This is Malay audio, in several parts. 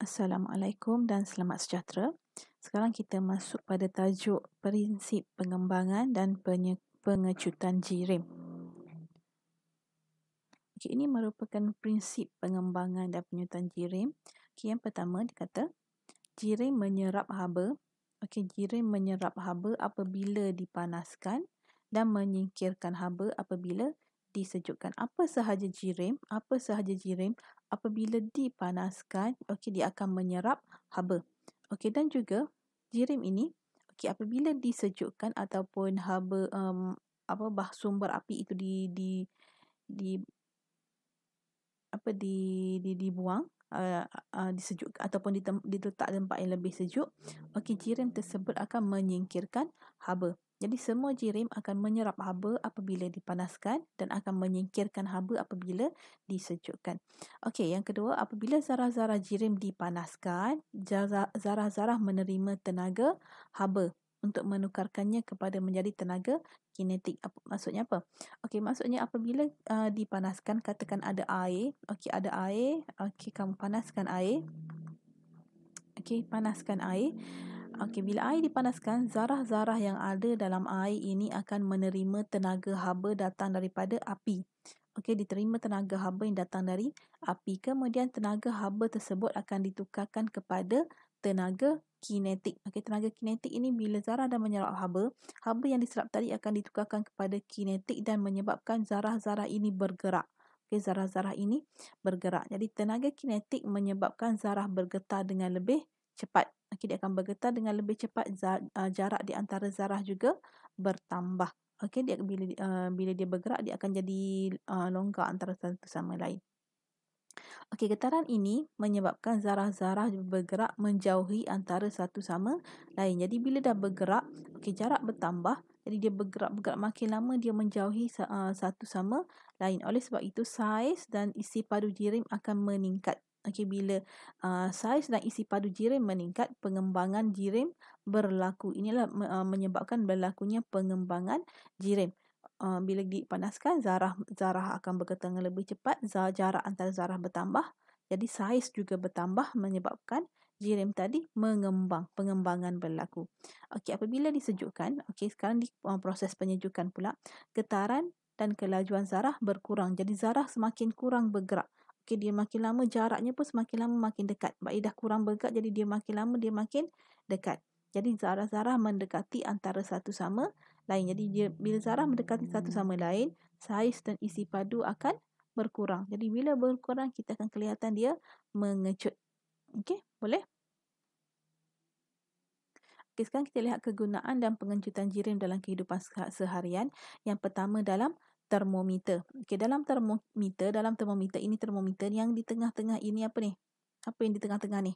Assalamualaikum dan selamat sejahtera. Sekarang kita masuk pada tajuk prinsip pengembangan dan pengecutan jirim. Okey, ini merupakan prinsip pengembangan dan pengecutan jirim. Okey, yang pertama dia kata jirim menyerap haba. Okey, jirim menyerap haba apabila dipanaskan dan menyingkirkan haba apabila disejukkan. Apa sahaja jirim? Apa sahaja jirim apabila dipanaskan, okey, dia akan menyerap haba. Okey, dan juga jirim ini, okey, apabila disejukkan ataupun haba sumber api itu di apa dibuang, disejuk ataupun diletak tempat yang lebih sejuk, okey, jirim tersebut akan menyingkirkan haba. Jadi semua jirim akan menyerap haba apabila dipanaskan dan akan menyingkirkan haba apabila disejukkan. Okey, yang kedua, apabila zarah-zarah jirim dipanaskan, zarah-zarah menerima tenaga haba untuk menukarkannya kepada menjadi tenaga kinetik. Maksudnya apa? Okey, maksudnya apabila dipanaskan, katakan ada air. Okey, ada air. Okey, kamu panaskan air. Okey, panaskan air. Okey, bila air dipanaskan, zarah-zarah yang ada dalam air ini akan menerima tenaga haba datang daripada api. Okey, diterima tenaga haba yang datang dari api. Kemudian tenaga haba tersebut akan ditukarkan kepada tenaga kinetik. Okey, tenaga kinetik ini bila zarah dah menyerap haba, haba yang diserap tadi akan ditukarkan kepada kinetik dan menyebabkan zarah-zarah ini bergerak. Okey, zarah-zarah ini bergerak. Jadi tenaga kinetik menyebabkan zarah bergetar dengan lebih cepat. Okey, dia akan bergetar dengan lebih cepat. Jarak di antara zarah juga bertambah. Okey, dia bila dia bergerak, dia akan jadi longgar antara satu sama lain. Okey, getaran ini menyebabkan zarah-zarah bergerak menjauhi antara satu sama lain. Jadi bila dah bergerak, okey, jarak bertambah. Jadi dia bergerak makin lama dia menjauhi satu sama lain. Oleh sebab itu saiz dan isi padu jirim akan meningkat. Okey, bila saiz dan isi padu jirim meningkat, pengembangan jirim berlaku. Inilah menyebabkan berlakunya pengembangan jirim. Bila dipanaskan, zarah akan bergetar dengan lebih cepat, jarak antara zarah bertambah, jadi saiz juga bertambah menyebabkan jirim tadi mengembang, pengembangan berlaku. Okey, apabila disejukkan, okey, sekarang di proses penyejukan pula, getaran dan kelajuan zarah berkurang. Jadi zarah semakin kurang bergerak. Okey, dia makin lama jaraknya pun semakin lama makin dekat. Sebab dia dah kurang bergerak, jadi dia makin lama dia makin dekat. Jadi zarah-zarah mendekati antara satu sama lain. Jadi dia bila zarah mendekati satu sama lain, saiz dan isi padu akan berkurang. Jadi bila berkurang, kita akan kelihatan dia mengecut. Okey, boleh? Okey, sekarang kita lihat kegunaan dan pengecutan jirim dalam kehidupan seharian. Yang pertama dalam termometer. Okey, dalam termometer ini, termometer yang di tengah-tengah ini apa ni? Apa yang di tengah-tengah ni?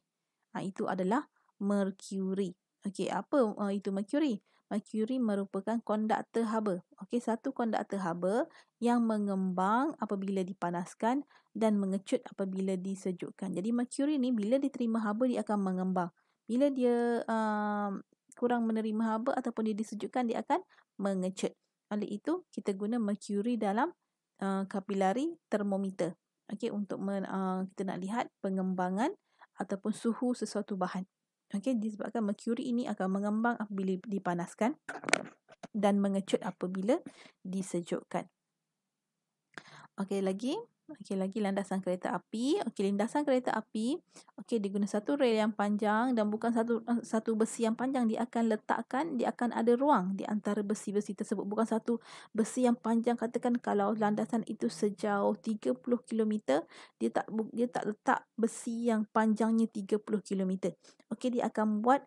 Itu adalah merkuri. Okey, apa itu merkuri? Merkuri merupakan konduktor haba. Okey, satu konduktor haba yang mengembang apabila dipanaskan dan mengecut apabila disejukkan. Jadi merkuri ni bila diterima haba dia akan mengembang. Bila dia kurang menerima haba ataupun dia disejukkan, dia akan mengecut. Oleh itu kita guna merkuri dalam kapilari termometer. Okey, untuk kita nak lihat pengembangan ataupun suhu sesuatu bahan. Okey, disebabkan merkuri ini akan mengembang apabila dipanaskan dan mengecut apabila disejukkan. Okey, lagi landasan kereta api. Okey, landasan kereta api, okey, diguna satu rel yang panjang dan bukan satu besi yang panjang. Dia akan ada ruang di antara besi-besi tersebut. Bukan satu besi yang panjang. Katakan kalau landasan itu sejauh 30 km, dia tak letak besi yang panjangnya 30 km. Okey, dia akan buat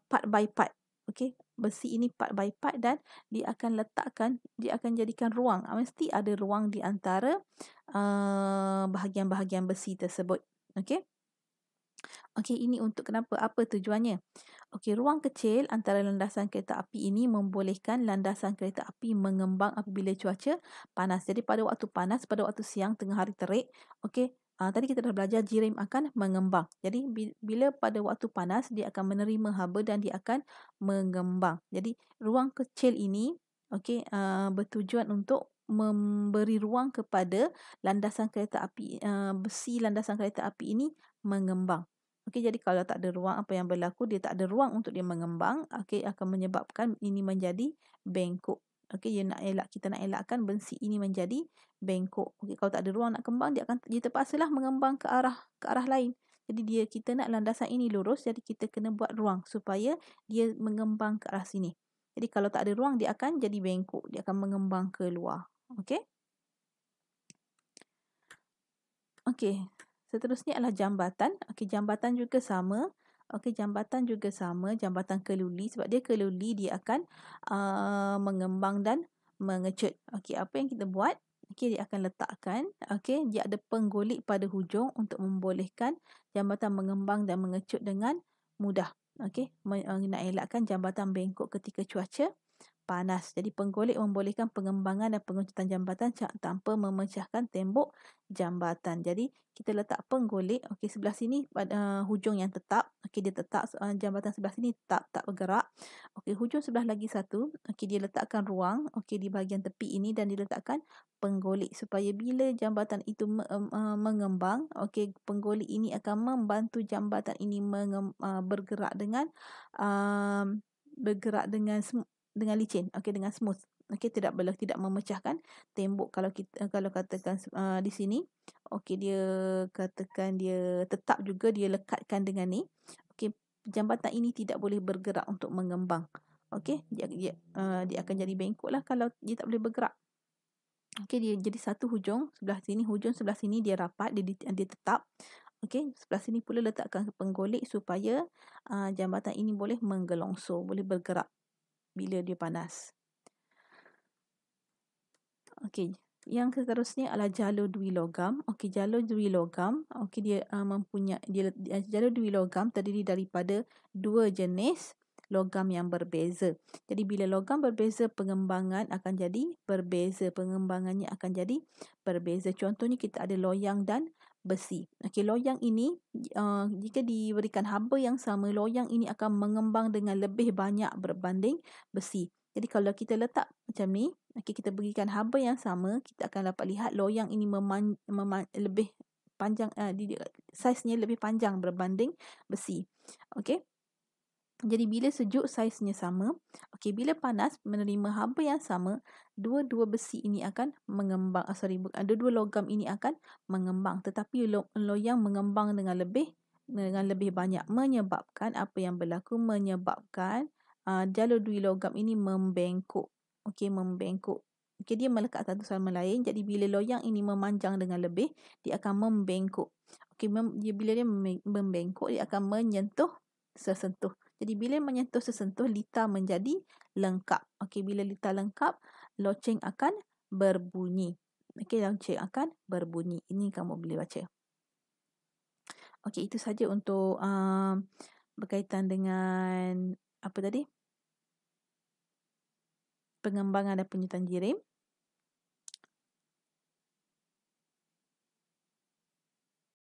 part by part. Okey, besi ini part by part dan dia akan jadikan ruang. Mesti ada ruang di antara bahagian-bahagian besi tersebut. Okey. Okey, ini untuk kenapa? Apa tujuannya? Okey, ruang kecil antara landasan kereta api ini membolehkan landasan kereta api mengembang apabila cuaca panas. Jadi pada waktu panas, pada waktu siang tengah hari terik, okey, tadi kita dah belajar jirim akan mengembang. Jadi bila pada waktu panas dia akan menerima haba dan dia akan mengembang. Jadi ruang kecil ini okey, bertujuan untuk memberi ruang kepada landasan kereta api, besi landasan kereta api ini mengembang. Okey, jadi kalau tak ada ruang, apa yang berlaku, dia tak ada ruang untuk dia mengembang, okey, akan menyebabkan ini menjadi bengkok. Okey, kita nak elakkan besi ini menjadi bengkok. Okey, kalau tak ada ruang nak kembang, dia terpaksalah mengembang ke arah lain. Jadi kita nak landasan ini lurus, jadi kita kena buat ruang supaya dia mengembang ke arah sini. Jadi kalau tak ada ruang, dia akan jadi bengkok, dia akan mengembang ke luar. Okey. Okey. Seterusnya adalah jambatan. Okey, jambatan juga sama. Okey, jambatan juga sama, jambatan keluli, sebab dia keluli, dia akan mengembang dan mengecut. Okey, apa yang kita buat? Okey, dia akan letakkan, okey, dia ada penggolik pada hujung untuk membolehkan jambatan mengembang dan mengecut dengan mudah. Okey, nak elakkan jambatan bengkok ketika cuaca panas. Jadi penggolik membolehkan pengembangan dan pengecutan jambatan tanpa memecahkan tembok jambatan. Jadi kita letak penggolik, okey, sebelah sini pada hujung yang tetap. Okey, dia tetap, jambatan sebelah sini tetap tak bergerak. Okey, hujung sebelah lagi satu, okey, dia letakkan ruang, okey, di bahagian tepi ini, dan diletakkan penggolik supaya bila jambatan itu mengembang, okey, penggolik ini akan membantu jambatan ini bergerak dengan dengan licin, okey, dengan smooth. Okey, tidak memecahkan tembok. Kalau katakan di sini, okey, dia katakan dia tetap juga, dia lekatkan dengan ni. Okey, jambatan ini tidak boleh bergerak untuk mengembang. Okey, dia akan jadi bengkok lah kalau dia tak boleh bergerak. Okey, dia jadi satu hujung sebelah sini dia rapat, dia tetap. Okey, sebelah sini pula letakkan penggolik supaya jambatan ini boleh menggelongsor, boleh bergerak bila dia panas. Okey, yang seterusnya adalah jalur dui logam. Okey, jalur dui logam, okey, dia jalur dui logam terdiri daripada dua jenis logam yang berbeza. Jadi bila logam berbeza, pengembangan akan jadi berbeza. Pengembangannya akan jadi berbeza. Contohnya kita ada loyang dan besi. Okey, loyang ini jika diberikan haba yang sama, loyang ini akan mengembang dengan lebih banyak berbanding besi. Jadi kalau kita letak macam ni, okey, kita berikan haba yang sama, kita akan dapat lihat loyang ini lebih panjang, saiznya lebih panjang berbanding besi. Okey. Jadi bila sejuk saiznya sama. Okey, bila panas menerima haba yang sama, dua-dua besi ini akan mengembang. Dua-dua logam ini akan mengembang, tetapi loyang mengembang dengan lebih banyak, menyebabkan apa yang berlaku, menyebabkan jalur dui logam ini membengkok. Okey, membengkok. Okey, dia melekat satu sama lain. Jadi bila loyang ini memanjang dengan lebih, dia akan membengkok. Okey, bila dia membengkok, dia akan menyentuh sesentuh. Jadi bila menyentuh sesentuh, litar menjadi lengkap. Okey, bila litar lengkap, loceng akan berbunyi. Okey, loceng akan berbunyi. Ini kamu boleh baca. Okey, itu saja untuk berkaitan dengan apa tadi? Pengembangan dan penyutan jirim.